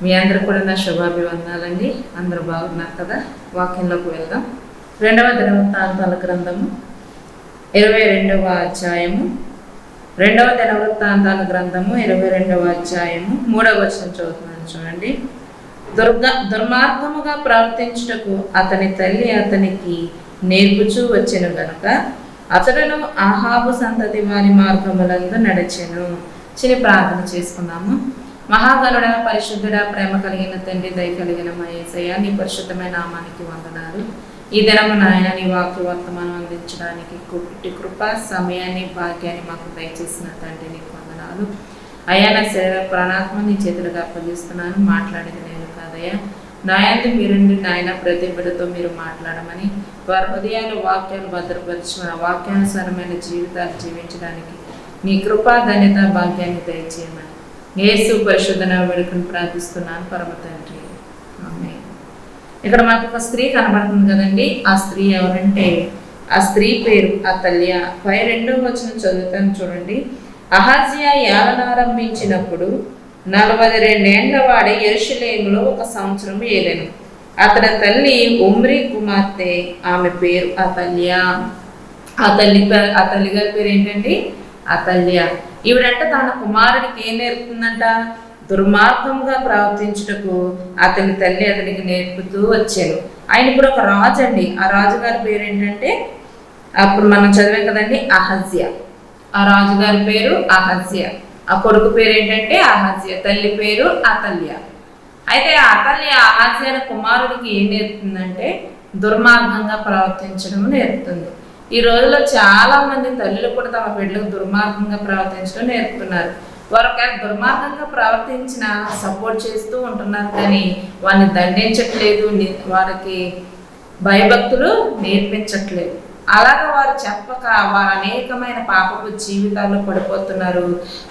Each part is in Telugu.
మీ అందరూ కూడా నా శుభాభివందనాలండి. అందరూ బాగున్నారు కదా? వాక్యంలోకి వెళ్దాం. 2వ దినవృత్తాంతాల గ్రంథము 22వ అధ్యాయము 2వ దినవృత్తాంతాల గ్రంథము 22వ అధ్యాయము 3వ వచనం చదువుతున్నాను చూడండి. దుర్మార్గముగా ప్రవర్తించుటకు అతని తల్లి అతనికి నేర్పుచూ వచ్చెను గనుక అతడును ఆహాబు సంతతి వారి మార్గములందు నడిచెను. చిన్న ప్రార్థన చేసుకున్నాము. మహాగణుడ, పరిశుద్ధుడ, ప్రేమ కలిగిన తండ్రి, దయ కలిగిన మా యేసయ్య, నీ పరిశుద్ధమైన నామానికి వందనాలు. ఈ దినము నాయన నీ వాక్య వర్తమానం అందించడానికి కృప, సమయాన్ని, భాగ్యాన్ని మాకు దయచేసిన తండ్రి నీకు వందనాలు. అయ్యా, నా శరీర ప్రాణాత్మ నీ చేతులుగా అప్పగిస్తున్నాను. మాట్లాడేది నేను కాదయ్యా, నాయందు మీరుండి నాయన ప్రతి బిడ్డతో మీరు మాట్లాడమని, వారి హృదయాలు వాక్యాలు భద్రపరచమని, వాక్యానుసారమైన జీవితాలు జీవించడానికి నీ కృపా, ధన్యత, భాగ్యాన్ని దయచేయమని యేసు పరిశుద్ధ వేడుకను ప్రార్థిస్తున్నాను పరమ తండ్రి, ఆమేన్. ఇక్కడ మాకు ఒక స్త్రీ కనబడుతుంది కదండి. ఆ స్త్రీ ఎవరంటే, ఆ స్త్రీ పేరు అతల్య. 2వ వచనం చదువుతాను చూడండి. అహజ్యా ఏలనారంభించినప్పుడు 42 ఏండ్ల వాడి యెరూషలేములో 1 సంవత్సరం ఏలెను. అతని తల్లి ఒమ్రీ కుమార్తె, ఆమె పేరు అతల్య. ఆ తల్లి గారి పేరు ఏంటండి? అతల్య. ఈవిడంట తన కుమారుడికి ఏం నేర్పుతుందంట? దుర్మార్గంగా ప్రవర్తించుటకు అతని తల్లి అతనికి నేర్పుతూ వచ్చాను. ఆయన ఇప్పుడు ఒక రాజు అండి. ఆ రాజుగారి పేరు ఏంటంటే, అప్పుడు మనం చదివాం కదండి, అహజ్య. ఆ రాజుగారి పేరు అహజ్య. ఆ కొడుకు పేరు ఏంటంటే అహజ్య. తల్లి పేరు అతల్య. అయితే ఆ అతల్య అహజ్య కుమారుడికి ఏం నేర్పుతుందంటే దుర్మార్గంగా ప్రవర్తించడం నేర్పుతుంది. ఈ రోజుల్లో చాలా మంది తల్లులు కూడా తమ బిడ్డలకు దుర్మార్గంగా ప్రవర్తించడం నేర్పుతున్నారు. వారు దుర్మార్గంగా ప్రవర్తించిన సపోర్ట్ చేస్తూ ఉంటున్నారు, కానీ వారిని దండించట్లేదు, వారికి భయభక్తులు నేర్పించట్లేదు. అలాగా వారు చెప్పక వారు అనేకమైన పాపపు జీవితాల్లో పడిపోతున్నారు.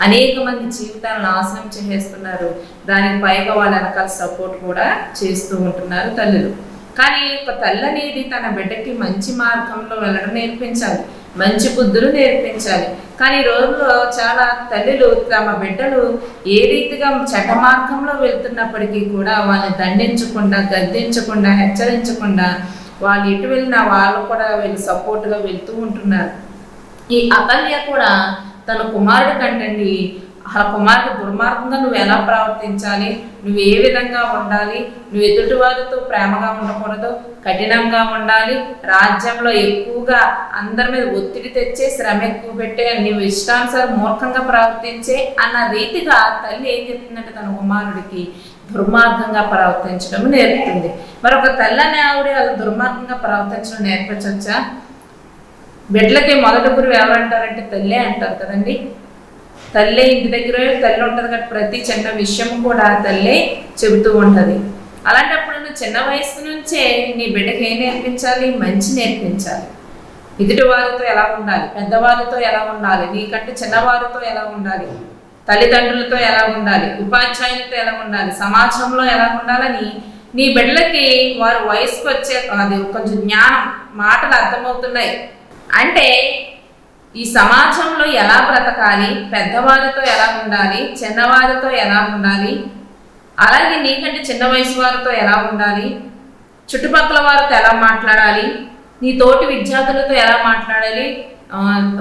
అనేక మంది జీవితాలను నాశనం చేసేస్తున్నారు. దానికి పైగా వాళ్ళ వెనకాల సపోర్ట్ కూడా చేస్తూ ఉంటున్నారు తల్లులు. కానీ ఒక తల్లి అనేది తన బిడ్డకి మంచి మార్గంలో వెళ్ళడం నేర్పించాలి, మంచి బుద్ధులు నేర్పించాలి. కానీ ఈ రోజుల్లో చాలా తల్లులు తమ బిడ్డలు ఏ రీతిగా చెడ్డ మార్గంలో వెళ్తున్నప్పటికీ కూడా వాళ్ళని దండించకుండా, గద్దించకుండా, హెచ్చరించకుండా వాళ్ళు ఎటు వెళ్ళినా వాళ్ళు కూడా వీళ్ళు సపోర్ట్గా వెళ్తూ ఉంటున్నారు. ఈ అతల్య కూడా తన కుమారుడి కంటండి, ఆ కుమారుడు దుర్మార్గంగా నువ్వు ఎలా ప్రవర్తించాలి, నువ్వు ఏ విధంగా ఉండాలి, నువ్వు ఎదుటి వారితో ప్రేమగా ఉండకూడదు, కఠినంగా ఉండాలి, రాజ్యంలో ఎక్కువగా అందరి మీద ఒత్తిడి తెచ్చే, శ్రమ ఎక్కువ పెట్టే, నువ్వు ఇష్టానుసారం మూర్ఖంగా ప్రవర్తించే అన్న రీతిగా తల్లి ఏం చెప్తుందంటే తన కుమారుడికి దుర్మార్గంగా ప్రవర్తించడం నేర్పుతుంది. మరి ఒక తల్లని ఆవిడ అలా దుర్మార్గంగా ప్రవర్తించడం నేర్పించవచ్చా? బిడ్డలకి మొదటి గురువు ఎవరంటారంటే తల్లే అంటారు కదండి. తల్లే ఇంటి దగ్గర తల్లి ఉంటుంది కాబట్టి ప్రతి చిన్న విషయం కూడా తల్లే చెబుతూ ఉంటుంది. అలాంటప్పుడు నువ్వు చిన్న వయసు నుంచే నీ బిడ్డకి ఏం నేర్పించాలి? మంచి నేర్పించాలి. ఎదుటి వారితో ఎలా ఉండాలి, పెద్దవారితో ఎలా ఉండాలి, నీకంటే చిన్నవారితో ఎలా ఉండాలి, తల్లిదండ్రులతో ఎలా ఉండాలి, ఉపాధ్యాయులతో ఎలా ఉండాలి, సమాజంలో ఎలా ఉండాలని నీ బిడ్డలకి వారు వయసుకు వచ్చే అది కొంచెం జ్ఞానం, మాటలు అర్థమవుతున్నాయి అంటే ఈ సమాజంలో ఎలా బ్రతకాలి, పెద్దవారితో ఎలా ఉండాలి, చిన్నవారితో ఎలా ఉండాలి, అలాగే నీకంటే చిన్న వయసు వారితో ఎలా ఉండాలి, చుట్టుపక్కల వారితో ఎలా మాట్లాడాలి, నీ తోటి విద్యార్థులతో ఎలా మాట్లాడాలి,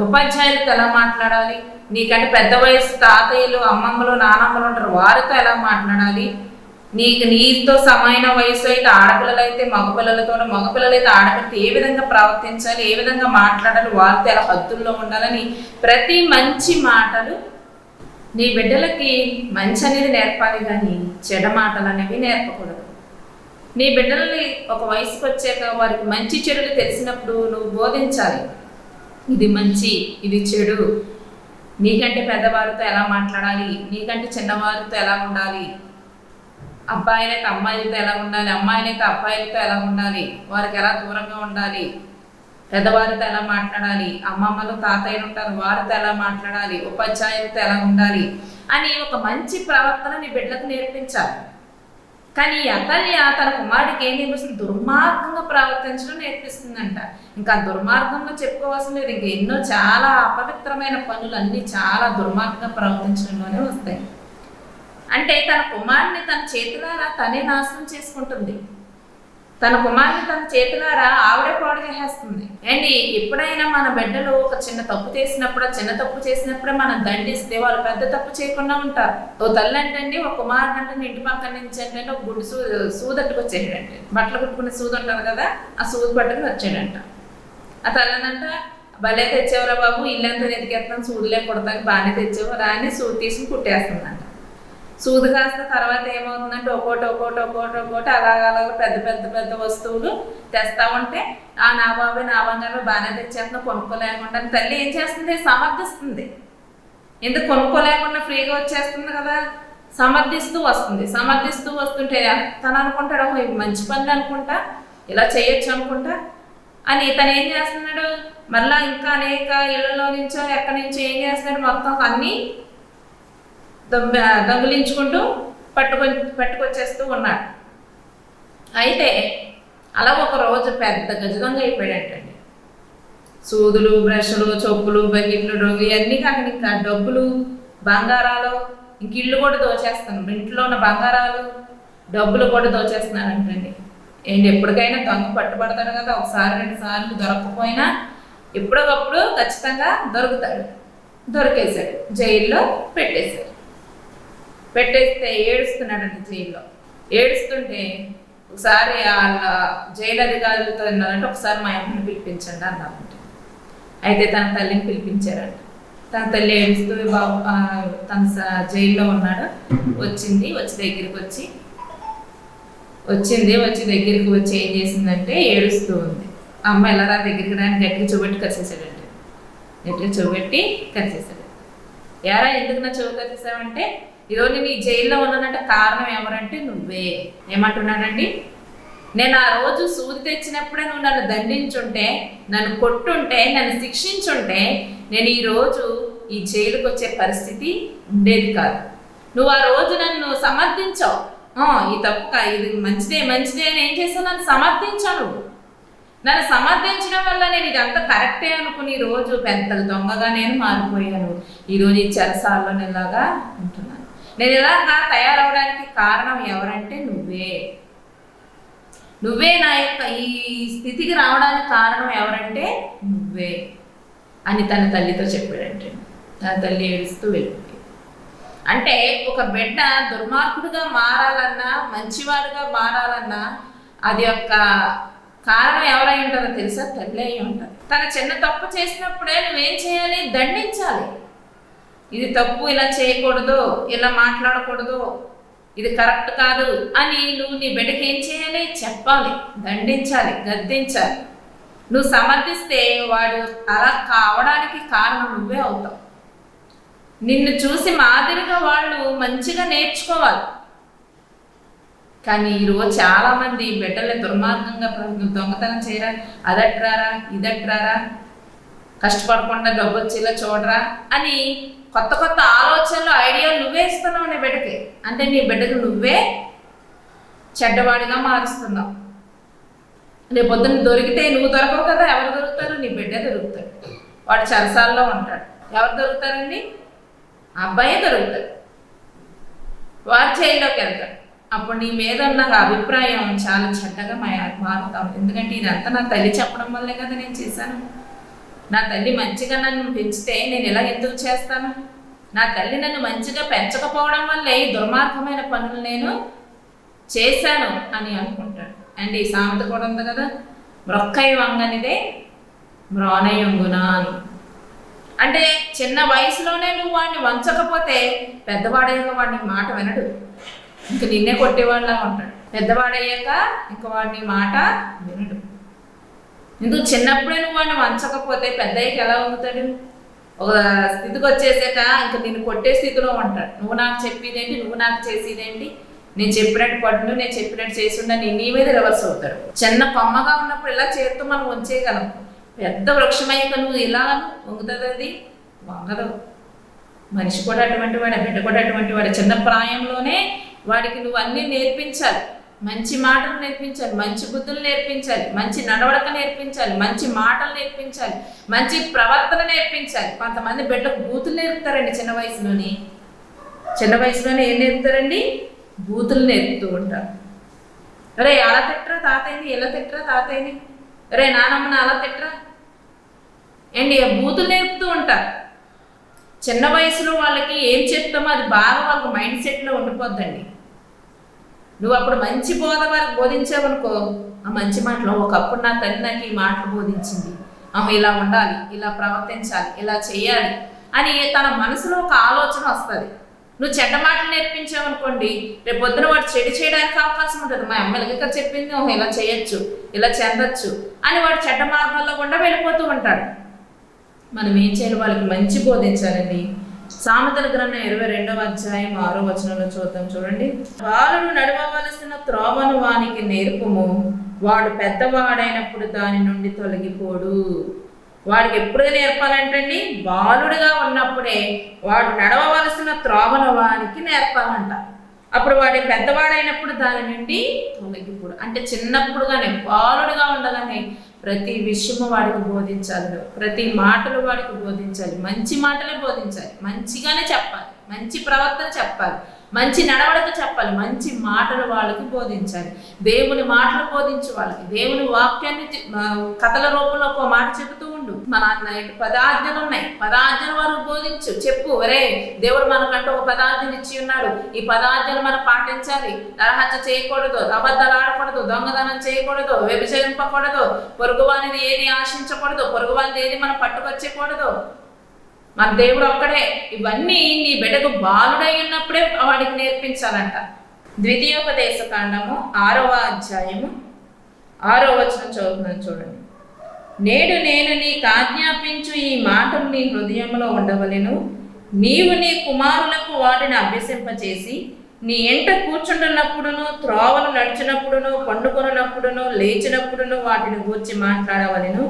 ఉపాధ్యాయులతో ఎలా మాట్లాడాలి, నీకంటే పెద్ద వయసు తాతయ్యలు, అమ్మమ్మలు, నానమ్మలు ఉంటారు, వారితో ఎలా మాట్లాడాలి, నీతో సమాన వయసు అయితే ఆడపిల్లలు అయితే మగపిల్లలతో, మగపిల్లలైతే ఆడపిల్లలతో ఏ విధంగా ప్రవర్తించాలి, ఏ విధంగా మాట్లాడాలి, వారితో ఎలా హద్దుల్లో ఉండాలని ప్రతి మంచి మాటలు నీ బిడ్డలకి మంచి అనేది నేర్పాలి, కానీ చెడ మాటలు అనేవి నేర్పకూడదు. నీ బిడ్డలని ఒక వయసుకు వచ్చాక వారికి మంచి చెడులు తెలిసినప్పుడు నువ్వు బోధించాలి. ఇది మంచి, ఇది చెడు, నీకంటే పెద్దవారితో ఎలా మాట్లాడాలి, నీకంటే చిన్నవారితో ఎలా ఉండాలి, అబ్బాయిలైతే అమ్మాయిలతో ఎలా ఉండాలి, అమ్మాయిలైతే అబ్బాయిలతో ఎలా ఉండాలి, వారికి ఎలా దూరంగా ఉండాలి, పెద్దవారితో ఎలా మాట్లాడాలి, అమ్మమ్మలు తాతయ్యలు ఉంటారు వారితో ఎలా మాట్లాడాలి, ఉపాధ్యాయులతో ఎలా ఉండాలి అని ఒక మంచి ప్రవర్తన నీ బిడ్డలకు నేర్పించాలి. కానీ అతల్య తన కుమారుడికి ఏం నేర్పిస్తుంది? దుర్మార్గంగా ప్రవర్తించడం నేర్పిస్తుందంట. ఇంకా దుర్మార్గంలో చెప్పుకోవాల్సిన లేదు, ఇంకా ఎన్నో చాలా అపవిత్రమైన పనులు అన్నీ చాలా దుర్మార్గంగా ప్రవర్తించడంలోనే వస్తాయి. అంటే తన కుమారుని తన చేతులారా తనే నాశనం చేసుకుంటుంది. తన కుమారుని తన చేతులారా ఆవిడే పాడు చేసేస్తుంది. అండ్ ఎప్పుడైనా మన బిడ్డలు ఒక చిన్న తప్పు చేసినప్పుడే మనం దండిస్తే వాళ్ళు పెద్ద తప్పు చేయకుండా ఉంటారు. ఓ తల్లి అంటండి ఒక కుమారుడు అంటే ఇంటి పక్కన నుంచి అంటే ఒక గుడ్డు సూదట్టుకు వచ్చేసాడంటే, బట్టలు కుట్టుకునే సూది ఉంటుంది కదా, ఆ సూది పట్టుకుని వచ్చాడంట. ఆ తల్లినంట భలే తెచ్చేవరా బాబు, ఇల్లంతా ఎతికేస్తాను, సూదులే కొడతాను, బాగానే తెచ్చేవరా అని సూది తీసుకుని కుట్టేస్తుందంట. సూది కాస్త తర్వాత ఏమవుతుందంటే ఒక్కోటి అలాగ పెద్ద పెద్ద పెద్ద వస్తువులు తెస్తా ఉంటే నా బాబే నా బంగారు బాగానే తెచ్చేస్తున్నా, కొనుక్కోలేకుండా తల్లి ఏం చేస్తుంది, సమర్థిస్తుంది. ఎందుకు కొనుక్కోలేకుండా ఫ్రీగా వచ్చేస్తుంది కదా, సమర్థిస్తూ వస్తుంటే తను అనుకుంటాడు ఇది మంచి పనులు అనుకుంటా, ఇలా చేయొచ్చు అనుకుంటా అని తను ఏం చేస్తున్నాడు, మళ్ళా ఇంకా అనేక ఇళ్లలో నుంచో ఎక్కడి నుంచో ఏం చేస్తున్నాడు, మొత్తం అన్నీ దొంగిలించుకుంటూ పట్టుకొచ్చేస్తూ ఉన్నాడు. అయితే అలా ఒక రోజు పెద్ద గజదొంగ అయిపోయాడంటండి. సూదులు, బ్రష్లు, చొప్పులు, బకెట్లు, డొంగు ఇవన్నీ కాక ఇంకా డబ్బులు, బంగారాలు, ఇంక ఇల్లు కూడా దోచేస్తాను, ఇంట్లో ఉన్న బంగారాలు, డబ్బులు కూడా దోచేస్తున్నాడంటండి. ఏంటి ఎప్పటికైనా దొంగ పట్టుబడతాడు కదా, ఒకసారి 2 సార్లు దొరకకపోయినా ఎప్పుడొకప్పుడు ఖచ్చితంగా దొరుకుతాడు. దొరికేశాడు, జైల్లో పెట్టేస్తే ఏడుస్తున్నాడండి. జైల్లో ఏడుస్తుంటే ఒకసారి వాళ్ళ జైలు అధికారులతో ఉన్నారంటే ఒకసారి మా అమ్మని పిలిపించండి అన్నారంట. అయితే తన తల్లిని పిలిపించారంట. తన తల్లి ఏడుస్తూ బాబు తన జైల్లో ఉన్నాడు, వచ్చి దగ్గరికి వచ్చి ఏం చేసిందంటే ఏడుస్తూ ఉంది. అమ్మ ఎలారా దగ్గరికి రాని గట్టిగా చూపెట్టి కరిచేసాడంటే, యారా ఎందుకు నా చెవు కరిచేసావంటే, ఈరోజు నేను ఈ జైల్లో ఉన్నానంటే కారణం ఎవరంటే నువ్వే. ఏమంటున్నాడండి, నేను ఆ రోజు సూది తెచ్చినప్పుడే నువ్వు నన్ను దండించుంటే, నన్ను కొట్టుంటే, నన్ను శిక్షించుంటే నేను ఈరోజు ఈ జైలుకి వచ్చే పరిస్థితి ఉండేది కాదు. నువ్వు ఆ రోజు నన్ను సమర్థించావు, ఈ తప్పు ఇది మంచిదే అని ఏం చేసావు, నన్ను సమర్థించావు. నన్ను సమర్థించడం వల్ల నేను ఇదంతా కరెక్టే అనుకుని ఈరోజు పెద్ద దొంగగా నేను మారిపోయాను. ఈరోజు ఈ చెరసాల్లో ఇలాగా ఉంటున్నాను. నేను ఇలాగా తయారవడానికి కారణం ఎవరంటే నువ్వే నా యొక్క ఈ స్థితికి రావడానికి కారణం ఎవరంటే నువ్వే అని తన తల్లితో చెప్పాడంటే, తన తల్లి ఏడుస్తూ వెళ్ళిపోయింది. అంటే ఒక బిడ్డ దుర్మార్గుడుగా మారాలన్నా, మంచివాడుగా మారాలన్నా అది యొక్క కారణం ఎవరై ఉంటారో తెలుసా, తల్లి అయి ఉంటారు. తన చిన్న తప్పు చేసినప్పుడే నువ్వేం చేయాలి, దండించాలి. ఇది తప్పు, ఇలా చేయకూడదు, ఇలా మాట్లాడకూడదు, ఇది కరెక్ట్ కాదు అని నువ్వు నీ బిడ్డకి ఏం చేయాలి, చెప్పాలి, దండించాలి, గద్దించాలి. నువ్వు సమర్థిస్తే వాడు అలా కావడానికి కారణం నువ్వే అవుతావు. నిన్ను చూసి మాదిరిగా వాళ్ళు మంచిగా నేర్చుకోవాలి. కానీ ఈరోజు చాలామంది బిడ్డల్ని దుర్మార్గంగా దొంగతనం చేయరా, అదట్రారా, ఇదట్రారా, కష్టపడకుండా డబ్బు వచ్చేలా చూడరా అని కొత్త ఆలోచనలు, ఐడియాలు నువ్వే ఇస్తున్నావు నీ బిడ్డకి. అంటే నీ బిడ్డకు నువ్వే చెడ్డవాడిగా మారుస్తున్నావు. రేపు పొద్దున్న దొరికితే నువ్వు దొరకవు కదా, ఎవరు దొరుకుతారు, నీ బిడ్డే దొరుకుతాడు. వాడు చెరసాల్లో ఉంటాడు. ఎవరు దొరుకుతారండి, అబ్బాయే దొరుకుతాడు. వాడు జైల్లోకి వెళ్తాడు. అప్పుడు నీ మీద ఉన్న అభిప్రాయం చాలా చెడ్డగా మారుతాం. ఎందుకంటే ఇదంతా నా తల్లి చెప్పడం వల్లే కదా నేను చేశాను. నా తల్లి మంచిగా నన్ను పెంచితే నేను ఇలా ఎందుకు చేస్తాను, నా తల్లి నన్ను మంచిగా పెంచకపోవడం వల్లే ఈ దుర్మార్గమైన పనులు నేను చేశాను అని అనుకుంటాడు. అండ్ ఈ సామెత కూడా ఉంది కదా, మ్రొక్కై వంగనిదే మ్రోనై వంగునా అని. అంటే చిన్న వయసులోనే నువ్వు వాడిని వంచకపోతే పెద్దవాడయ్యాక వాడిని మాట వినడు, ఇంక నిన్నే కొట్టేవాళ్ళ ఉంటాడు. పెద్దవాడయ్యాక ఇంక వాడిని మాట వినడు. ఎందుకు చిన్నప్పుడే నువ్వు వాడిని వంచకపోతే పెద్దయ్యకి ఎలా వంగుతాడు, ఒక స్థితికి వచ్చేసాక ఇంక నిన్ను కొట్టే స్థితిలో ఉంటాడు. నువ్వు నాకు చెప్పేదేంటి, నువ్వు నాకు చేసేదేంటి, నేను చెప్పినట్టు పడును, నేను చెప్పినట్టు చేస్తుండ నీ మీద రివర్స్ అవుతాడు. చిన్న కొమ్మగా ఉన్నప్పుడు ఇలా చేస్తూ మనం వంచేయగలం. పెద్ద వృక్షమయ్యాక నువ్వు ఇలా వంగుతుంది, అది వంగదు. మనిషి కూడా అటువంటి వాడు, బిడ్డ కూడా అటువంటి వాడు. చిన్న ప్రాయంలోనే వాడికి నువ్వు అన్నీ నేర్పించాలి. మంచి మాటలు నేర్పించాలి, మంచి బుద్ధులు నేర్పించాలి, మంచి నడవడక నేర్పించాలి, మంచి మాటలు నేర్పించాలి, మంచి ప్రవర్తన నేర్పించాలి. కొంతమంది బిడ్డలకు బూతులు నేర్పుతారండి చిన్న వయసులోని. చిన్న వయసులోనే ఏం నేర్పుతారండి? బూతులు నేర్పుతూ ఉంటారు. అరే అలా తిట్టరా తాతయ్యని, ఎలా తిట్టరా తాతయ్యని, అరే నానమ్మని అలా తిట్టరా అండి, బూతులు నేర్పుతూ ఉంటారు. చిన్న వయసులో వాళ్ళకి ఏం చెప్తామో అది బాగా వాళ్ళకి మైండ్ సెట్లో ఉండిపోద్దండి. నువ్వు అప్పుడు మంచి బోధ వారికి బోధించావనుకో, ఆ మంచి మాటలు ఒకప్పుడు నా తల్లి నాకు ఈ మాటలు బోధించింది, ఇలా ఉండాలి, ఇలా ప్రవర్తించాలి, ఇలా చేయాలి అని తన మనసులో ఒక ఆలోచన వస్తుంది. నువ్వు చెడ్డ మాటలు నేర్పించావనుకోండి, రేపు పొద్దున వాడు చెడు చేయడానికి అవకాశం ఉంటుంది. మా అమ్మలకి ఇక్కడ చెప్పింది, ఇలా చేయొచ్చు, ఇలా చెందొచ్చు అని వాడు చెడ్డ మార్గాల్లో కూడా వెళ్ళిపోతూ ఉంటాడు. మనం ఏం చేయాలి? వాళ్ళకి మంచి బోధించాలండి. సామెతల గ్రంథం 22వ అధ్యాయం 6వ వచనంలో చూద్దాం, చూడండి. బాలుడు నడవవలసిన త్రోవను వానికి నేర్పుము, వాడు పెద్దవాడైనప్పుడు దాని నుండి తొలగిపోడు. వాడికి ఎప్పుడు నేర్పాలంటండి? బాలుడుగా ఉన్నప్పుడే వాడు నడవవలసిన త్రోవను వానికి నేర్పాలంట. అప్పుడు వాడి పెద్దవాడైనప్పుడు దాని నుండి తొలగిపోడు. అంటే చిన్నప్పుడుగానే, బాలుడుగా ఉండగానే ప్రతి విషయము వాడికి బోధించాలి, ప్రతి మాటలు వాడికి బోధించాలి, మంచి మాటలే బోధించాలి, మంచిగానే చెప్పాలి, మంచి ప్రవర్తన చెప్పాలి, మంచి నడవడిక చెప్పాలి, మంచి మాటలు వాళ్ళకి బోధించాలి. దేవుని మాటలు బోధించు వాళ్ళకి, దేవుని వాక్యాన్ని కథల రూపంలో ఒక మాట చెబుతూ ఉండు. మన 10 ఆజ్ఞలు ఉన్నాయి, 10 ఆజ్ఞలు వారికి బోధించు, చెప్పు. ఒరే దేవుడు మనకంటూ ఒక 10 ఆజ్ఞలు ఇచ్చి ఉన్నాడు, ఈ 10 ఆజ్ఞలు మనం పాటించాలి. నరహత్య చేయకూడదు, అబద్ధాలు ఆడకూడదు, దొంగతనం చేయకూడదు, వ్యభిచరింపకూడదు, పొరుగువానిది ఏది ఆశించకూడదు, పొరుగువానిది ఏది మనం పట్టుకొచ్చేకూడదు. మన దేవుడు ఒక్కడే. ఇవన్నీ నీ బిడ్డకు బాలుడై ఉన్నప్పుడే వాడికి నేర్పించాలంట. ద్వితీయోపదేశ కాండము 6వ అధ్యాయము 6వ వచనం చదువుతున్నాను, చూడండి. నేడు నేను నీకు ఆజ్ఞాపించు ఈ మాటలు నీ హృదయంలో ఉండవలెను, నీవు నీ కుమారులకు వాటిని అభ్యసింపచేసి నీ ఎంట కూర్చుంటున్నప్పుడును, త్రోవలు నడిచినప్పుడును, పండుకొనున్నప్పుడును, లేచినప్పుడును వాటిని గూర్చి మాట్లాడవలెను.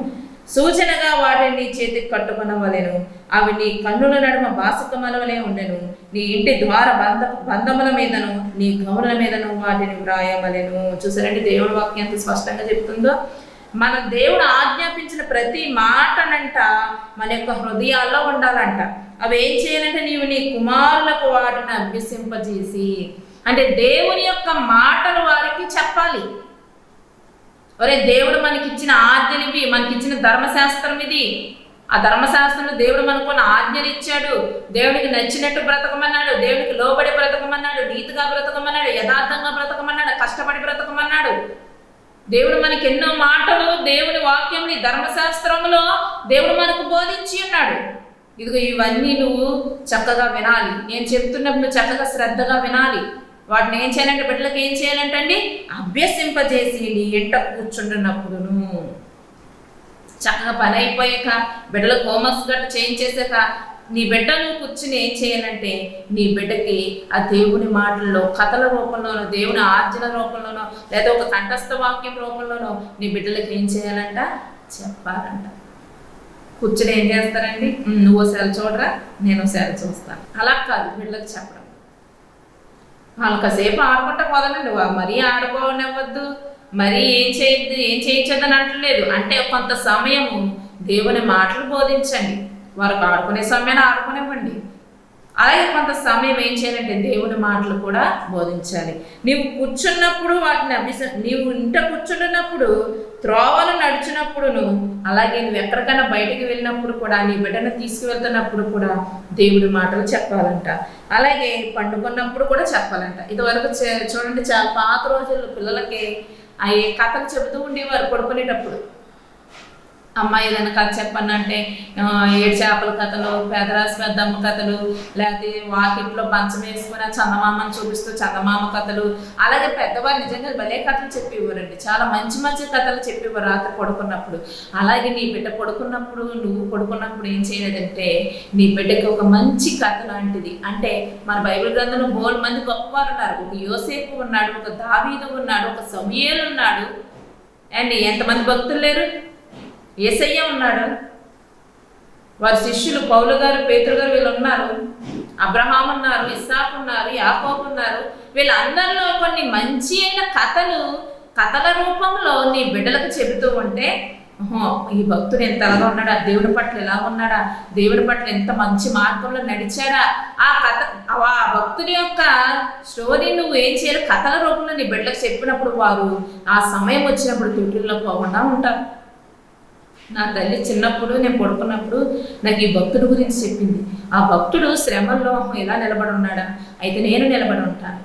సూచనగా వాటిని నీ చేతికి కట్టుకొనవలెను. అవి నీ కన్నుల నడుమ బాసికమలవలే ఉండెను. నీ ఇంటి ద్వార బంధముల మీదను, నీ గౌనుల మీదను వాటిని వ్రాయవలెను. చూసారండి దేవుడి వాక్యం ఎంత స్పష్టంగా చెప్తుందో. మన దేవుడు ఆజ్ఞాపించిన ప్రతి మాటనంట మన యొక్క హృదయాల్లో ఉండాలంట. అవి ఏం చేయాలంటే నీవు నీ కుమారులకు వాటిని అభ్యసింపజేసి, అంటే దేవుని యొక్క మాటలు వారికి చెప్పాలి. ఒరే దేవుడు మనకిచ్చిన ఆజ్ఞలు ఇవి, మనకిచ్చిన ధర్మశాస్త్రం ఇది. ఆ ధర్మశాస్త్రంలో దేవుడు మనకు కొన్ని ఆజ్ఞలు ఇచ్చాడు. దేవుడికి నచ్చినట్టు బ్రతకమన్నాడు, దేవుడికి లోబడి బ్రతకమన్నాడు, నీతిగా బ్రతకమన్నాడు, యథార్థంగా బ్రతకమన్నాడు, కష్టపడి బ్రతకమన్నాడు. దేవుడు మనకి ఎన్నో మాటలు దేవుని వాక్యంని ధర్మశాస్త్రంలో దేవుడు మనకు బోధించి ఉన్నాడు. ఇదిగో ఇవన్నీ నువ్వు చక్కగా వినాలి. నేను చెప్తున్నప్పుడు చక్కగా శ్రద్ధగా వినాలి. వాటిని ఏం చేయాలంటే, బిడ్డలకు ఏం చేయాలంటండి? అభ్యసింపజేసి నీ ఎంట కూర్చుంటున్నప్పుడును, చక్కగా పని అయిపోయాక బిడ్డలకు హోంవర్క్స్ గట్టు చేయించేసాక నీ బిడ్డ నువ్వు కూర్చుని ఏం చేయాలంటే, నీ బిడ్డకి ఆ దేవుని మాటల్లో కథల రూపంలోనో, దేవుని ఆజ్ఞల రూపంలోనో, లేదా ఒక కంఠస్థ వాక్యం రూపంలోనో నీ బిడ్డలకు ఏం చేయాలంట? చెప్పాలంట. కూర్చుని ఏం చేస్తారండి? నువ్వు సెల చూడరా, నేను సెల చూస్తాను, అలా కాదు బిడ్డలకు చెప్పడం. వాళ్ళు కాసేపు ఆడుకుంటా పోదానండి, మరీ ఆడుకోనివ్వద్దు, మరీ ఏం చేయించద్దని అంటలేదు. అంటే కొంత సమయము దేవుని మాటలు బోధించండి, వారికి ఆడుకునే సమయాన్ని ఆడుకునివ్వండి. అలాగే కొంత సమయం ఏం చేయాలంటే దేవుని మాటలు కూడా బోధించాలి. నీవు కూర్చున్నప్పుడు వాటిని నీవు ఇంట కూర్చున్నప్పుడు, త్రోవలు నడిచినప్పుడును, అలాగే నువ్వు ఎక్కడికైనా బయటికి వెళ్ళినప్పుడు కూడా, నీ బిడ్డను తీసుకువెళ్తున్నప్పుడు కూడా దేవుడి మాటలు చెప్పాలంట. అలాగే పండుకున్నప్పుడు కూడా చెప్పాలంట. ఇదివరకు చూడండి, చాలా పాత రోజుల్లో పిల్లలకి అవి కథలు చెబుతూ ఉండేవారు పడుకునేటప్పుడు. అమ్మాయి ఏదైనా కథ చెప్పనంటే 7 చేపల కథలు, పేదరాశి పెద్దమ్మ కథలు, లేకపోతే వాకిట్లో పంచం వేసుకుని చందమామని చూపిస్తూ చందమామ కథలు. అలాగే పెద్దవారు నిజంగా భలే కథలు చెప్పేవారండి, చాలా మంచి మంచి కథలు చెప్పేవారు రాత్రి పడుకున్నప్పుడు. అలాగే నీ బిడ్డ పడుకున్నప్పుడు, నువ్వు పడుకున్నప్పుడు ఏం చేయలేదంటే, నీ బిడ్డకి ఒక మంచి కథ లాంటిది. అంటే మన బైబిల్ గ్రంథంలో బోల్ మంది గొప్పవారు ఉన్నారు. ఒక యోసేపు ఉన్నాడు, ఒక దావీదు ఉన్నాడు, ఒక సమూయేలు ఉన్నాడు, అండ్ ఎంతమంది భక్తులు లేరు? యేసయ్య ఉన్నాడు, వారి శిష్యులు పౌలు గారు, పేతురు గారు వీళ్ళు ఉన్నారు, అబ్రహాం ఉన్నారు, ఇస్సాకు ఉన్నారు, యాకోబు ఉన్నారు. వీళ్ళందరిలో కొన్ని మంచి అయిన కథల రూపంలో నీ బిడ్డలకు చెబుతూ ఉంటే ఈ భక్తుడు ఎంత అలాగా ఉన్నాడా, దేవుడి పట్ల ఎలా ఉన్నాడా, దేవుడి పట్ల ఎంత మంచి మార్గంలో నడిచాడా, ఆ కథ ఆ భక్తుడి యొక్క స్టోరీ నువ్వు ఏం చేయాలి కథల రూపంలో నీ బిడ్డలకు చెప్పినప్పుడు వారు ఆ సమయం వచ్చినప్పుడు తుట్టిల్లో పోకుండా ఉంటారు. నా తల్లి చిన్నప్పుడు నేను పడుకున్నప్పుడు నాకు ఈ భక్తుడి గురించి చెప్పింది. ఆ భక్తుడు శ్రమల్లో ఎలా నిలబడి ఉన్నాడా, అయితే నేను నిలబడి ఉంటాను.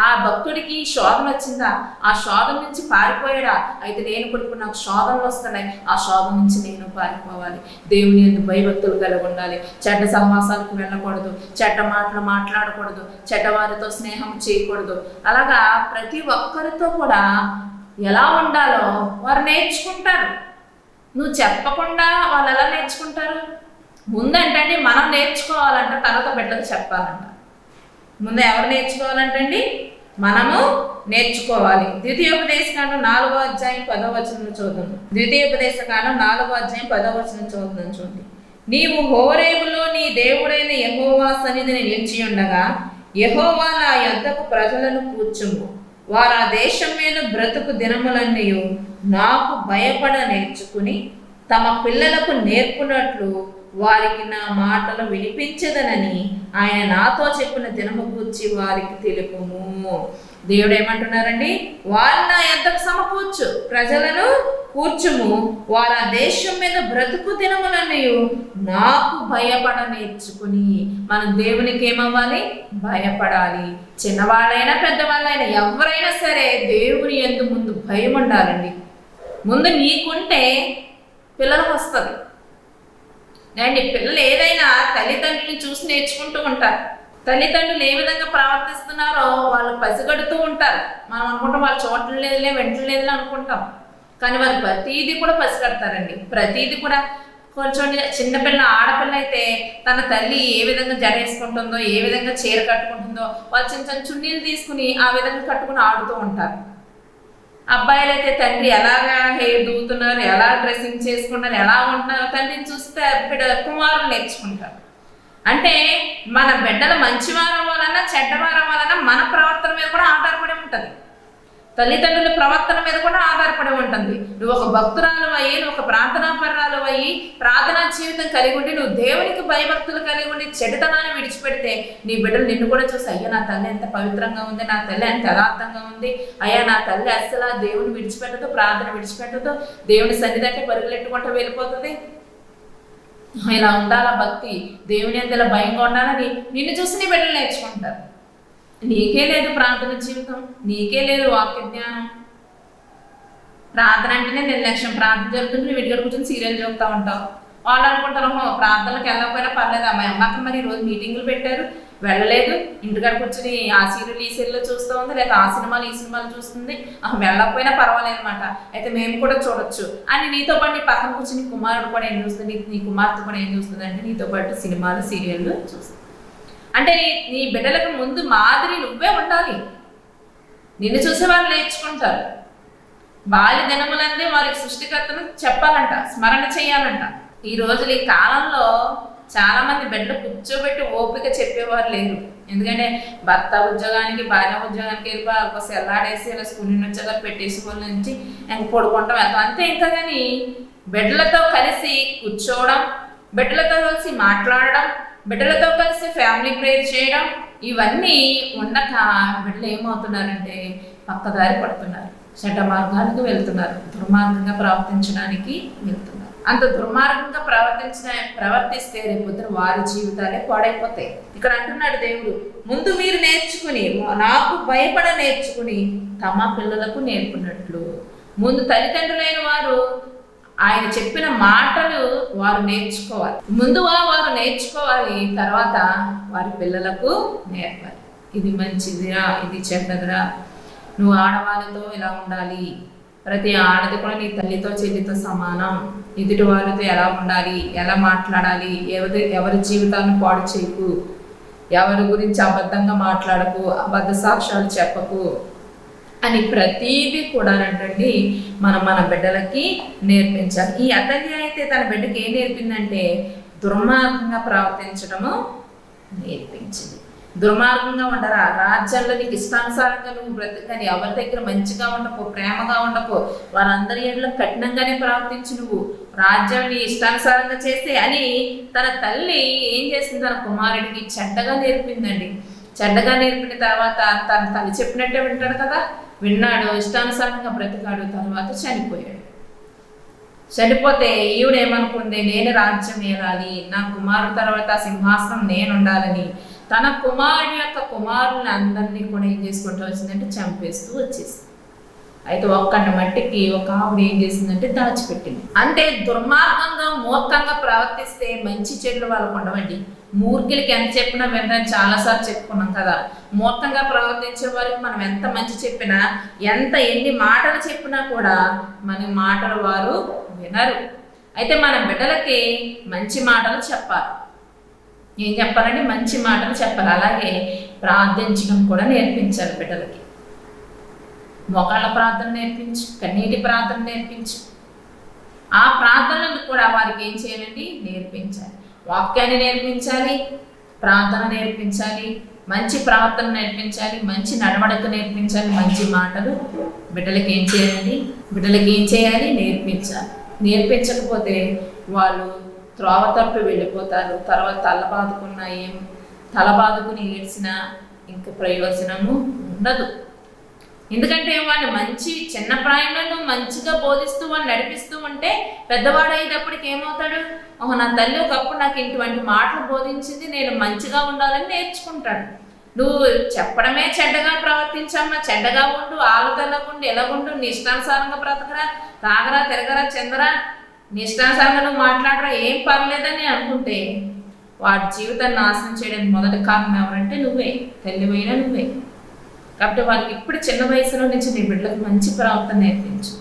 ఆ భక్తుడికి శోధన వచ్చిందా, ఆ శోధన నుంచి పారిపోయాడా, అయితే నేను కూడా నాకు శోధనలు వస్తున్నాయి, ఆ శోధన నుంచి నేను పారిపోవాలి. దేవుని యందు భయభక్తులు కలిగి ఉండాలి. చెడ్డ సహవాసాలకు వెళ్ళకూడదు, చెడ్డ మాటలు మాట్లాడకూడదు, చెడ్డవారితో స్నేహం చేయకూడదు. అలాగా ప్రతి ఒక్కరితో కూడా ఎలా ఉండాలో వారు నేర్చుకుంటారు. నువ్వు చెప్పకుండా వాళ్ళు ఎలా నేర్చుకుంటారు? ముందంటే మనం నేర్చుకోవాలంట, తర్వాత బిడ్డలకు చెప్పాలంట. ముందు ఎవరు నేర్చుకోవాలంటండి? మనము నేర్చుకోవాలి. ద్వితీయోపదేశకాండం 4వ అధ్యాయం 10వ వచనం చూద్దాం. ద్వితీయోపదేశకాండం 4వ అధ్యాయం 10వ వచనం చూద్దాం. చూడండి. నీవు హోరేబులో నీ దేవుడైన యెహోవా సన్నిధిని నిలిచి ఉండగా యెహోవా నా యొద్దకు ప్రజలను కూర్చుము, వారు ఆ దేశం మీద బ్రతుకు దినములన్నీ నాకు భయపడ నేర్చుకుని తమ పిల్లలకు నేర్పునట్లు వారికి నా మాటలు వినిపించదనని ఆయన నాతో చెప్పిన దినము గూర్చి వారికి తెలుపుము. దేవుడు ఏమంటున్నారండి? వారు నా యొద్దకు సమకూర్చు, ప్రజలను కూర్చుము, వారు ఆ దేశం మీద బ్రతుకు దినములన్నీ నాకు భయపడ నేర్చుకుని. మనం దేవునికి ఏమవ్వాలి? భయపడాలి. చిన్నవాళ్ళైనా పెద్దవాళ్ళైనా ఎవరైనా సరే దేవుని యందు ముందు భయం ఉండాలండి. ముందు నీకుంటే పిల్లలకు వస్తుంది అండి. పిల్లలు ఏదైనా తల్లిదండ్రులను చూసి నేర్చుకుంటూ ఉంటారు. తల్లిదండ్రులు ఏ విధంగా ప్రవర్తిస్తున్నారో వాళ్ళు పసిగడుతూ ఉంటారు. మనం అనుకుంటాం వాళ్ళు చూడలేదులే వింటలేదులే అనుకుంటాం, కానీ వాళ్ళు ప్రతీది కూడా పసిగడతారండి. ప్రతీది కూడా కొంచెం చిన్నపిల్ల ఆడపిల్ల అయితే తన తల్లి ఏ విధంగా జడ వేసుకుంటుందో, ఏ విధంగా చీర కట్టుకుంటుందో వాళ్ళు చిన్న చిన్న చున్నీలు తీసుకుని ఆ విధంగా కట్టుకుని ఆడుతూ ఉంటారు. అబ్బాయిలు అయితే తండ్రి ఎలాగా హెయిర్ దూతున్నారు, ఎలా డ్రెస్సింగ్ చేసుకుంటారు, ఎలా ఉంటున్నారు తండ్రిని చూస్తే కుమారులు నేర్చుకుంటారు. అంటే మన బిడ్డలు మంచివారు అవ్వాలన్నా చెడ్డవారు అవ్వాలన్నా మన ప్రవర్తన మీద కూడా ఆధారపడి ఉంటుంది. తల్లిదండ్రుల ప్రవర్తన మీద కూడా ఆధారపడి ఉంటుంది. నువ్వు ఒక భక్తురాలు అయ్యి, నువ్వు ఒక ప్రార్థనాపరాలు అయ్యి, ప్రార్థనా జీవితం కలిగి ఉండి, నువ్వు దేవునికి భయభక్తులు కలిగి ఉండి చెడుతనాన్ని విడిచిపెడితే నీ బిడ్డలు నిన్ను కూడా చూసి అయ్యా నా తల్లి ఎంత పవిత్రంగా ఉంది, నా తల్లి ఎంత యథార్థంగా ఉంది, అయ్యా నా తల్లి అస్సలు దేవుని విడిచిపెట్టదు, ప్రార్థన విడిచిపెట్టదు, దేవుని సన్నిధి పరుగులెట్టుకుంటూ వెళ్ళిపోతుంది. ఇలా ఉండాలా భక్తి, దేవుని అంత ఇలా భయంగా ఉండాలని నిన్ను చూసి నీ బిడ్డలు నేర్చుకుంటారు. నీకే లేదు ప్రార్థన జీవితం, నీకే లేదు వాక్య జ్ఞానం. ప్రార్థన అంటేనే నిర్లక్ష్యం. ప్రార్థన జరుగుతుంటే నువ్వు ఇంటికి కూర్చొని సీరియల్ చూస్తూ ఉంటావు. వాళ్ళు అనుకుంటారు ప్రార్థనలకు వెళ్ళకపోయినా పర్లేదు, అమ్మాయి అమ్మకి మరి ఈరోజు మీటింగులు పెట్టారు వెళ్ళలేదు, ఇంటికాడ కూర్చొని ఆ సీరియల్ ఈ సీరియల్ చూస్తూ ఉంది, లేదా ఆ సినిమాలు ఈ సినిమాలు చూస్తుంది, వెళ్ళకపోయినా పర్వాలేదు అనమాట, అయితే మేము కూడా చూడొచ్చు అని నీతో పాటు నీ పక్కన కూర్చొని కుమారుడు కూడా ఏం చూస్తుంది, నీ కుమార్తె కూడా ఏం చూస్తుంది అంటే నీతో పాటు సినిమాలు సీరియళ్ళు చూస్తుంది. అంటే నీ బిడ్డలకు ముందు మాదిరి నువ్వే ఉండాలి. నిన్ను చూసే వాళ్ళు నేర్చుకుంటారు. బాల్య దినములందే వారికి సృష్టికర్తను చెప్పాలంట, స్మరణ చేయాలంట. ఈ రోజులు ఈ కాలంలో చాలా మంది బిడ్డలు కూర్చోబెట్టి ఓపిక చెప్పేవారు లేరు. ఎందుకంటే భర్త ఉద్యోగానికి భార్య ఉద్యోగానికి వెళ్ళిపోయి వాళ్ళకోసం ఎల్లాడేసి ఇలా స్కూల్ నుంచి వచ్చాక పెట్టేసి వాళ్ళ నుంచి ఇంక పడుకుంటాం వెళ్తాం అంతే. ఇంకా కానీ బిడ్డలతో కలిసి కూర్చోవడం, బిడ్డలతో కలిసి మాట్లాడడం, బిడ్డలతో కలిసి ఫ్యామిలీ ప్రేయర్ చేయడం, ఇవన్నీ ఉండక బిడ్డలు ఏమవుతున్నారంటే పక్కదారి పడుతున్నారు, చెడ్డ మార్గానికి వెళ్తున్నారు, దుర్మార్గంగా ప్రవర్తించడానికి వెళ్తున్నారు. అంత దుర్మార్గంగా ప్రవర్తిస్తే రేపొద్దున వారి జీవితాలే పాడైపోతాయి. ఇక్కడ అంటున్నాడు దేవుడు, ముందు మీరు నేర్చుకుని నాకు భయపడ నేర్చుకుని తమ పిల్లలకు నేర్పునట్లు. ముందు తల్లిదండ్రులైన వారు ఆయన చెప్పిన మాటలు వారు నేర్చుకోవాలి. ముందుగా వారు నేర్చుకోవాలి, తర్వాత వారి పిల్లలకు నేర్పాలి. ఇది మంచిదిరా, ఇది చెడ్డదిరా, నువ్వు ఆడవాళ్ళతో ఇలా ఉండాలి, ప్రతి ఆడది కూడా నీ తల్లితో చెల్లితో సమానం, ఎదుటి వాళ్ళతో ఎలా ఉండాలి, ఎలా మాట్లాడాలి, ఎవరి జీవితాన్ని పాడు చేయకు, ఎవరి గురించి అబద్ధంగా మాట్లాడకు, అబద్ధ సాక్ష్యాలు చెప్పకు అని ప్రతీది కూడా అంటండి మన బిడ్డలకి నేర్పించాలి. ఈ అతల్య అయితే తన బిడ్డకి ఏం నేర్పిందంటే దుర్మార్గంగా ప్రవర్తించడము నేర్పించింది. దుర్మార్గంగా ఉండరా? రాజ్యాల్లో నీకు ఇష్టానుసారంగా నువ్వు బ్రతకని, ఎవరి దగ్గర మంచిగా ఉండపో, ప్రేమగా ఉండపో, వారందరి ఏళ్ళలో కఠినంగానే ప్రవర్తించి నువ్వు రాజ్యాన్ని ఇష్టానుసారంగా చేస్తే అని తన తల్లి ఏం చేసింది? తన కుమారుడికి చెడ్డగా నేర్పిందండి. చెడ్డగా నేర్పిన తర్వాత తన తల్లి చెప్పినట్టే వింటాడు కదా, విన్నాడు, ఇష్టానుసారంగా బ్రతికాడు, తర్వాత చనిపోయాడు. చనిపోతే ఈవిడేమనుకుంది? నేను రాజ్యం ఏలాలి, నా కుమారుడు తర్వాత సింహాసనం నేను ఉండాలని తన కుమారుని యొక్క కుమారుని అందరినీ కూడా ఏం చేసుకుంటూ వచ్చిందంటే చంపేస్తూ వచ్చేసింది. అయితే ఒక్కడి మట్టికి ఒక ఆవిడ ఏం చేసిందంటే దాచిపెట్టింది. అంటే దుర్మార్గంగా మూర్ఖంగా ప్రవర్తిస్తే మంచి చెడులు వాళ్ళకు ఉండవండి. మూర్ఖులకి ఎంత చెప్పినా వినరని చాలాసార్లు చెప్పుకున్నాం కదా. మూర్ఖంగా ప్రవర్తించే వారికి మనం ఎంత మంచి చెప్పినా, ఎన్ని మాటలు చెప్పినా కూడా మన మాటలు వారు వినరు. అయితే మన బిడ్డలకి మంచి మాటలు చెప్పాలి. ఏం చెప్పాలంటే మంచి మాటలు చెప్పాలి. అలాగే ప్రార్థించడం కూడా నేర్పించాలి బిడ్డలకి. మోకాళ్ళ ప్రార్థన నేర్పించు, కన్నీటి ప్రార్థన నేర్పించు. ఆ ప్రార్థనలను కూడా వారికి ఏం చేయాలండి? నేర్పించాలి. వాక్యాన్ని నేర్పించాలి, ప్రార్థన నేర్పించాలి, మంచి ప్రవర్తన నేర్పించాలి, మంచి నడవడిక నేర్పించాలి, మంచి మాటలు బిడ్డలకి ఏం చేయాలండి? బిడ్డలకి ఏం చేయాలి? నేర్పించాలి. నేర్పించకపోతే వాళ్ళు త్రోవ తప్పి వెళ్ళిపోతారు. తర్వాత తల బాదుకుని ఏడ్చినా ఇంకా ప్రయోజనము ఉండదు. ఎందుకంటే వాళ్ళు మంచి చిన్న ప్రాయంలో మంచిగా బోధిస్తూ వాళ్ళు నడిపిస్తూ ఉంటే పెద్దవాడు అయ్యేటప్పటికి ఏమవుతాడు? నా తల్లి ఒకప్పుడు నాకు ఇటువంటి మాటలు బోధించింది, నేను మంచిగా ఉండాలని నేర్చుకుంటాడు. నువ్వు చెప్పడమే చెడ్డగా ప్రవర్తించమ్మా, చెడ్డగా ఉండు, ఆలతలగుండు, ఎలాగుండు, నీ ఇష్టానుసారంగా బ్రతకరా, తాగరా, తిరగరా, చెందరా, నీ ఇష్టానుసారంగా నువ్వు మాట్లాడరా, ఏం పర్లేదని అనుకుంటే వాడి జీవితాన్ని నాశనం చేయడానికి మొదటి కారణం ఎవరంటే నువ్వే, తల్లివైనా నువ్వే. కాబట్టి వాళ్ళకి ఇప్పుడు చిన్న వయసులో నుంచి నీ బిడ్డలకు మంచి ప్రవర్తన నేర్పించు,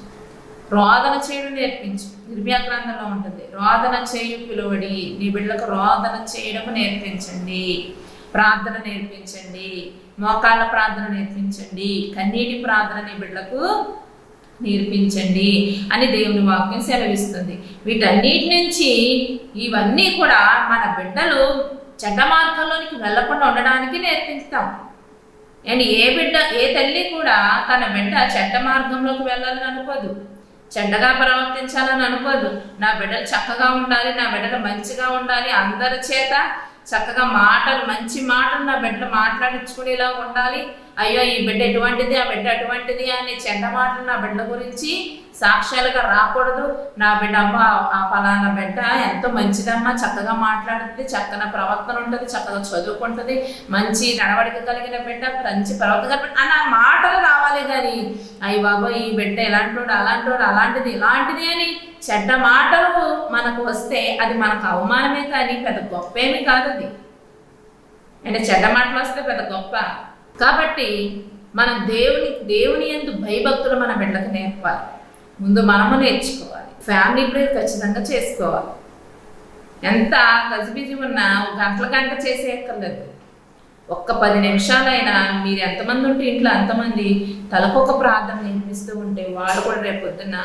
రోదన చేయడం నేర్పించు. ఇర్మియా గ్రంథంలో ఉంటుంది, రోదన చేయు పిలువడి. నీ బిడ్డలకు రోదన చేయడం నేర్పించండి, ప్రార్థన నేర్పించండి, మోకాళ్ళ ప్రార్థన నేర్పించండి, కన్నీటి ప్రార్థన నీ బిడ్డలకు నేర్పించండి అని దేవుని వాక్యం సెలవిస్తుంది. వీటన్నిటి నుంచి ఇవన్నీ కూడా మన బిడ్డలు చెడ్డ మార్గంలోనికి వెళ్లకుండా ఉండడానికి నేర్పిస్తాం. అండ్ ఏ తల్లి కూడా తన బిడ్డ చెడ్డ మార్గంలోకి వెళ్ళాలని అనుకోదు, చెడ్డగా ప్రవర్తించాలని అనుకోదు. నా బిడ్డలు చక్కగా ఉండాలి, నా బిడ్డలు మంచిగా ఉండాలి, అందరి చేత చక్కగా మంచి మాటలు నా బిడ్డలు మాట్లాడించుకునేలా ఉండాలి. అయ్యో ఈ బిడ్డ ఎటువంటిది, ఆ బిడ్డ అటువంటిది అని చెడ్డ మాటలు నా బిడ్డ గురించి సాక్ష్యాలుగా రాకూడదు. నా బిడ్డ అమ్మ ఆ ఫలానా బిడ్డ ఎంతో మంచిదమ్మా, చక్కగా మాట్లాడుతుంది, చక్కని ప్రవర్తన ఉంటుంది, చక్కగా చదువుకుంటుంది, మంచి నడవడిక కలిగిన బిడ్డ, మంచి ప్రవర్తన అని ఆ మాటలు రావాలి. కానీ అయ్యి బాబా ఈ బిడ్డ ఎలాంటోడు, అలాంటోడు, అలాంటిది, ఇలాంటిది అని చెడ్డ మాటలు మనకు వస్తే అది మనకు అవమానమే కానీ పెద్ద గొప్ప ఏమి కాదు. అది అంటే చెడ్డ మాటలు వస్తే పెద్ద గొప్ప. కాబట్టి మనం దేవుని యందు భయభక్తులు మన బిడ్డలకు నేర్పాలి. ముందు మనము నేర్చుకోవాలి. ఫ్యామిలీ ప్రేయర్ ఖచ్చితంగా చేసుకోవాలి. ఎంత గజిబిజి ఉన్నా గంట చేసేయక్కర్లేదు. ఒక్క 10 నిమిషాలైనా మీరు ఎంతమంది ఉంటే ఇంట్లో అంతమంది తలకొక ప్రార్థన నేర్పిస్తూ ఉంటే వాళ్ళు కూడా రేపు పొద్దున్న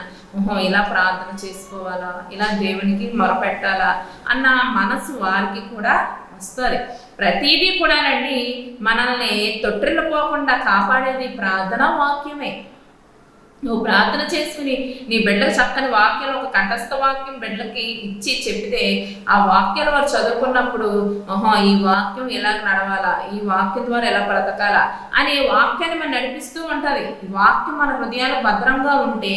ఇలా ప్రార్థన చేసుకోవాలా, ఇలా దేవునికి మొరపెట్టాలా అన్న మనసు వారికి కూడా వస్తుంది. ప్రతిదీ కూడానండి మనల్ని తొట్టిల్లు పోకుండా కాపాడేది ప్రార్థన వాక్యమే. నువ్వు ప్రార్థన చేసుకుని నీ బిడ్డకు చక్కని వాక్యాలు, ఒక కంఠస్థ వాక్యం బిడ్డలకి ఇచ్చి చెప్తే ఆ వాక్యాలు వారు చదువుకున్నప్పుడు ఈ వాక్యం ఎలా నడవాలా, ఈ వాక్యం ద్వారా ఎలా బ్రతకాలా అనే వాక్యాన్ని మనం నడిపిస్తూ ఉంటుంది. ఈ వాక్యం మన హృదయాలు భద్రంగా ఉంటే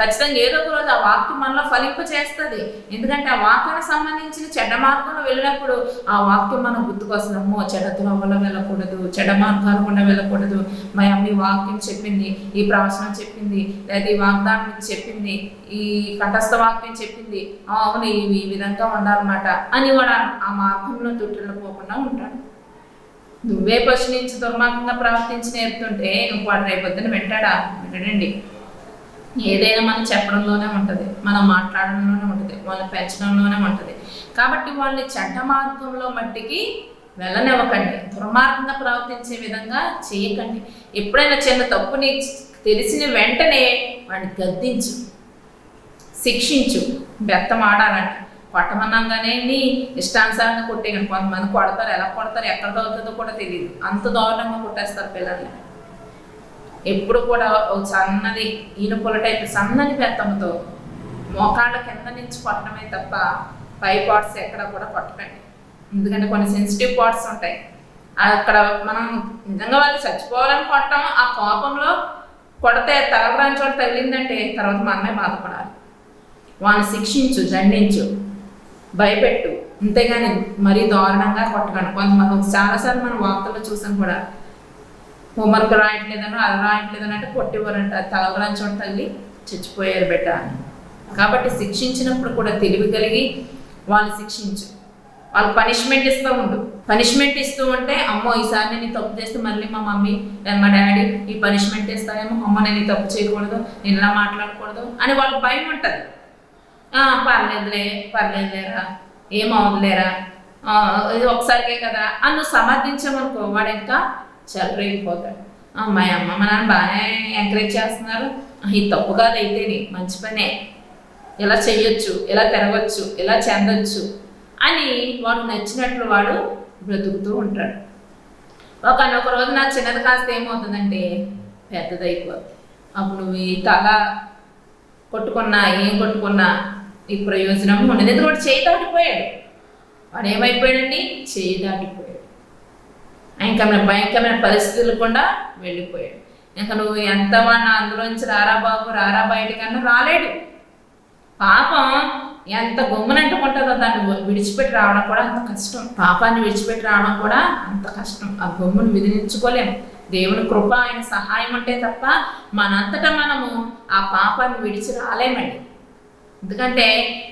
ఖచ్చితంగా ఏదో ఒక రోజు ఆ వాక్యం మనలో ఫలింపు చేస్తుంది. ఎందుకంటే ఆ వాక్యానికి సంబంధించిన చెడ్డ మార్గంలో వెళ్ళినప్పుడు ఆ వాక్యం మనం గుర్తుకొస్తున్నాము. చెడ్డ త్రోవలో వెళ్ళకూడదు, చెడ్డ మార్గాల గుండా వెళ్ళకూడదు, మా అమ్మ వాక్యం చెప్పింది, ఈ ప్రవచనం చెప్పింది, లేదా ఈ వాగ్దానం చెప్పింది, ఈ కంఠస్థ వాక్యం చెప్పింది, అవును ఈ విధంగా ఉండాలన్నమాట అని వాడు ఆ మార్గంలో తొట్టిల్లు పోకుండా ఉంటాడు. నువ్వే పశు నుంచి దుర్మార్గంగా ప్రవర్తించి నేర్పుతుంటే నువ్వు వాడు రేపొద్దున వింటాడండి. ఏదైనా మనం చెప్పడంలోనే ఉంటుంది, మనం మాట్లాడడంలోనే ఉంటుంది, వాళ్ళని పెంచడంలోనే ఉంటుంది. కాబట్టి వాళ్ళని చెడ్డ మార్గంలో మట్టికి వెళ్ళనివ్వకండి, దుర్మార్గంగా ప్రవర్తించే విధంగా చేయకండి. ఎప్పుడైనా చిన్న తప్పుని తెలిసిన వెంటనే వాడిని గద్దించు, శిక్షించు. బెత్తం ఆడాలంటే కొట్టమన్నాగానే ఇష్టానుసారంగా కొట్టేయను. కొంతమంది కొడతారు, ఎలా కొడతారు, ఎక్కడ తగ్గుతుందో కూడా తెలియదు, అంత దారుణంగా కొట్టేస్తారు పిల్లల్ని. ఎప్పుడు కూడా ఒక సన్నది ఈనుపుల టైప్ సన్నని పెత్తముతో మోకాళ్ళ కింద నుంచి కొట్టడమే తప్ప పై పార్ట్స్ ఎక్కడ కూడా కొట్టకండి. ఎందుకంటే కొన్ని సెన్సిటివ్ పార్ట్స్ ఉంటాయి, అక్కడ మనం నిజంగా వాళ్ళు చచ్చిపోవాలని కొట్టడం, ఆ కోపంలో కొడితే తలరాని చోట తగిలిందంటే తర్వాత మనమే బాధపడాలి. వాళ్ళని శిక్షించు, దండించు, భయపెట్టు, అంతేగాని మరీ దారుణంగా కొట్టకండి. కొంతమంది చాలాసార్లు మనం వార్తల్లో చూసాం కూడా, హోంవర్క్ రాయట్లేదనో అది రాయట్లేదని అంటే కొట్టివ్వరంట, తలరాని చోట తగిలి చచ్చిపోయారు బిడ్డ అని. కాబట్టి శిక్షించినప్పుడు కూడా తెలివి కలిగి వాళ్ళు శిక్షించు, వాళ్ళు పనిష్మెంట్ ఇస్తూ ఉండు. పనిష్మెంట్ ఇస్తూ ఉంటే అమ్మో ఈసారి నేను తప్పు చేస్తే మళ్ళీ మా మమ్మీ మా డాడీ ఈ పనిష్మెంట్ ఇస్తాయేమో, అమ్మ నేను ఈ తప్పు చేయకూడదు, నేను ఇలా మాట్లాడకూడదు అని వాళ్ళకి భయం ఉంటుంది. పర్లేదులేరా, ఏమవుతులేరా, ఇది ఒకసారికే కదా అని నువ్వు సమర్థించామనుకో, వాడు ఇంకా చెలరేగిపోతాడు. మా అమ్మ మా నాన్న బాగానే ఎంకరేజ్ చేస్తున్నారు, ఇది తప్పు కాదైతేనే మంచి పనే, ఇలా చెయ్యొచ్చు, ఇలా తిరగచ్చు, ఇలా చెందొచ్చు అని వాడు నచ్చినట్లు వాడు బ్రతుకుతూ ఉంటాడు. ఒక రోజు నా చిన్నది కాస్త ఏమవుతుందంటే పెద్దదైపోతుంది. అప్పుడు నువ్వు ఈ తల కొట్టుకున్నా ఏం కొట్టుకున్నా ఈ ప్రయోజనం ఉండదు. ఎందుకంటే చేయి దాటిపోయాడు, వాడు ఏమైపోయాడండి, చేయి దాటిపోయాడు. భయంకరమైన పరిస్థితులు కూడా వెళ్ళిపోయాడు. ఇంకా నువ్వు ఎంత వాడినా అందులోంచి రారా బాబు రారా బయటకన్నా రాలేడు. పాపం ఎంత గొమ్మునంటుకుంటుందో దాన్ని విడిచిపెట్టి రావడం కూడా అంత కష్టం. పాపాన్ని విడిచిపెట్టి రావడం కూడా అంత కష్టం. ఆ గొమ్మును విధించుకోలేము. దేవుని కృప, ఆయన సహాయం ఉంటే తప్ప మనంతటా మనము ఆ పాపాన్ని విడిచి రాలేమండి. ఎందుకంటే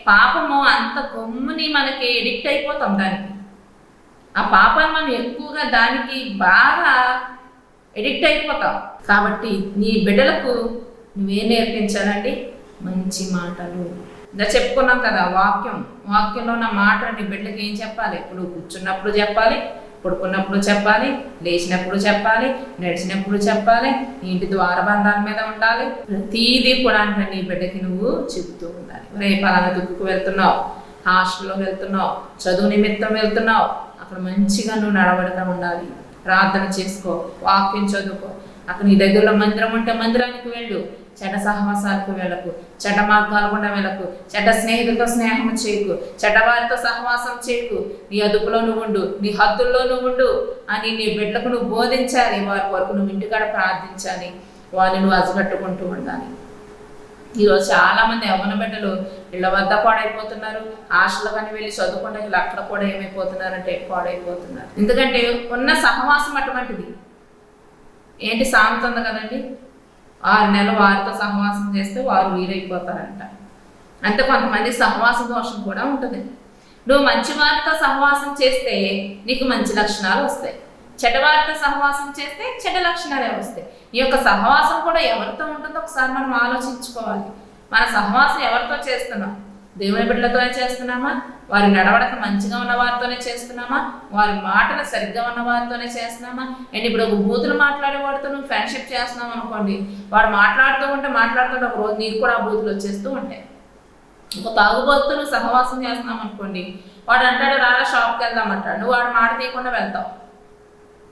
పాపము అంత గొమ్ముని మనకి ఎడిక్ట్ అయిపోతాం దానికి. ఆ పాపాన్ని మనం ఎక్కువగా దానికి బాగా ఎడిక్ట్ అయిపోతాం. కాబట్టి నీ బిడ్డలకు నువ్వేం నేర్పించాలండి? మంచి మాటలు. ఇలా చెప్పుకున్నాం కదా, వాక్యంలో ఉన్న మాట నీ బిడ్డకి ఏం చెప్పాలి? ఇప్పుడు కూర్చున్నప్పుడు చెప్పాలి, పడుకున్నప్పుడు చెప్పాలి, లేచినప్పుడు చెప్పాలి, నడిచినప్పుడు చెప్పాలి, ఇంటి ద్వారబంధాల మీద ఉండాలి. ప్రతిదీ కూడా అంటే నీ బిడ్డకి నువ్వు చెబుతూ ఉండాలి. రేపు పలానా దుక్కుకు వెళ్తున్నావు, హాస్టల్లో వెళ్తున్నావు, చదువు నిమిత్తం వెళ్తున్నావు, అక్కడ మంచిగా నువ్వు నడవడుతూ ఉండాలి. ప్రార్థన చేసుకో, వాక్యం చదువుకో. అక్కడ నీ దగ్గరలో మందిరం ఉంటే మందిరానికి వెళ్ళు. చెడ్డ సహవాసాలకు వెళ్ళకు, చెడ్డ మార్గాలు కూడా వెళ్ళకు, చెడ్డ స్నేహితులతో స్నేహం చేయకు, చెడ్డవారితో సహవాసం చేయకు. నీ అదుపులో నువ్వు ఉండు, నీ హద్దుల్లో నువ్వు ఉండు అని నీ బిడ్డలకు నువ్వు బోధించాలి. వారి వరకు నువ్వు ఇంటికాడ ప్రార్థించాలి, వారిని నువ్వు అజగట్టుకుంటూ ఉండాలి. ఈరోజు చాలామంది యవ్వన బిడ్డలు ఇళ్ళ వద్ద పాడైపోతున్నారు, హాస్టల్ కానీ వెళ్ళి చదువుకుంటే అక్కడ కూడా ఏమైపోతున్నారంటే పాడైపోతున్నారు. ఎందుకంటే ఉన్న సహవాసం అటువంటిది. ఏంటి సామెత ఉంది కదండి, 6 నెలలు వారితో సహవాసం చేస్తే వారు వీరైపోతారంట. అంటే కొంతమంది సహవాస దోషం కూడా ఉంటుంది. నువ్వు మంచి వారితో సహవాసం చేస్తే నీకు మంచి లక్షణాలు వస్తాయి, చెడ్డవారితో సహవాసం చేస్తే చెడ్డ లక్షణాలే వస్తాయి. ఈ యొక్క సహవాసం కూడా ఎవరితో ఉంటుందో ఒకసారి మనం ఆలోచించుకోవాలి. మన సహవాసం ఎవరితో చేస్తున్నాం? దేవుని బిడ్డలతోనే చేస్తున్నామా? వారి నడవడక మంచిగా ఉన్న వారితోనే చేస్తున్నామా? వారి మాటలు సరిగ్గా ఉన్న వారితోనే చేస్తున్నామా? అండ్ ఇప్పుడు ఒక బూతులు మాట్లాడే వాడితో నువ్వు ఫ్రెండ్షిప్ చేస్తున్నావు అనుకోండి, వాడు మాట్లాడుతూ ఉంటే ఒక రోజు నీకు కూడా ఆ బూతులు వచ్చేస్తూ ఉంటాయి. ఒక తాగుబోతుతో నువ్వు సహవాసం చేస్తున్నావు అనుకోండి, వాడు అంటాడు రారా షాప్కి వెళ్దామంటాడు, నువ్వు వాడు మాట తీయకుండా వెళ్తావు.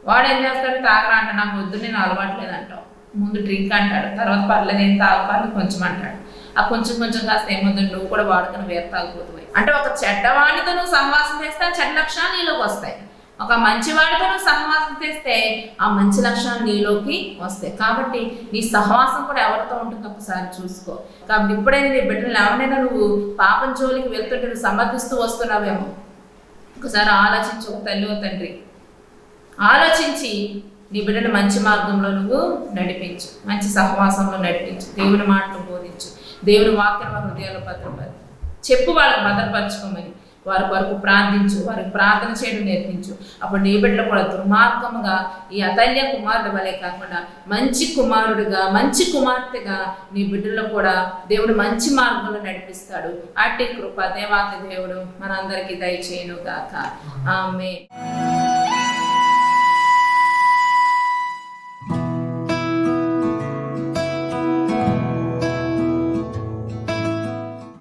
వాడు ఏం చేస్తాడు, తాగరా అంటే నాకు వద్దు, నేను అలవాట్లేదు అంటావు. ముందు డ్రింక్ అంటాడు, తర్వాత పర్లేదు ఏం తాగుపాలి కొంచెం అంటాడు. ఆ కొంచెం కాస్త ఏమవుతుంది, నువ్వు కూడా వాడుకుని వేరు తాగిపోతుంది. అంటే ఒక చెడ్డవాడితో నువ్వు సహవాసం చేస్తే ఆ చెడ్డ లక్షణాలు నీలోకి వస్తాయి. ఒక మంచివాడితో నువ్వు సహవాసం చేస్తే ఆ మంచి లక్షణాలు నీలోకి వస్తాయి. కాబట్టి నీ సహవాసం కూడా ఎవరితో ఉంటుందో ఒకసారి చూసుకో. కాబట్టి ఇప్పుడైనా నీ బిడ్డలు ఎవరైనా నువ్వు పాపం జోలికి వెళ్తుంటే నువ్వు సమర్థిస్తూ వస్తున్నావేమో ఒకసారి ఆలోచించు. ఒక తల్లి ఓ తండ్రి ఆలోచించి నీ బిడ్డను మంచి మార్గంలో నువ్వు నడిపించు, మంచి సహవాసంలో నడిపించు, దేవుని మాటలు బోధించు, దేవుని వాక్యం వారి హృదయాల్లో చెప్పు, వాళ్ళకి భద్రపరచుకోమని వారి వరకు ప్రార్థించు, వారికి ప్రార్థన చేయడం నేర్పించు. అప్పుడు నీ బిడ్డలు కూడా దుర్మార్గముగా ఈ అతల్య కుమారుడు వలె కాకుండా మంచి కుమారుడిగా, మంచి కుమార్తెగా నీ బిడ్డల్లో కూడా దేవుడు మంచి మార్గంలో నడిపిస్తాడు. అట్టి కృప దేవాతి దేవుడు మనందరికీ దయచేయును గాక. ఆమేన్.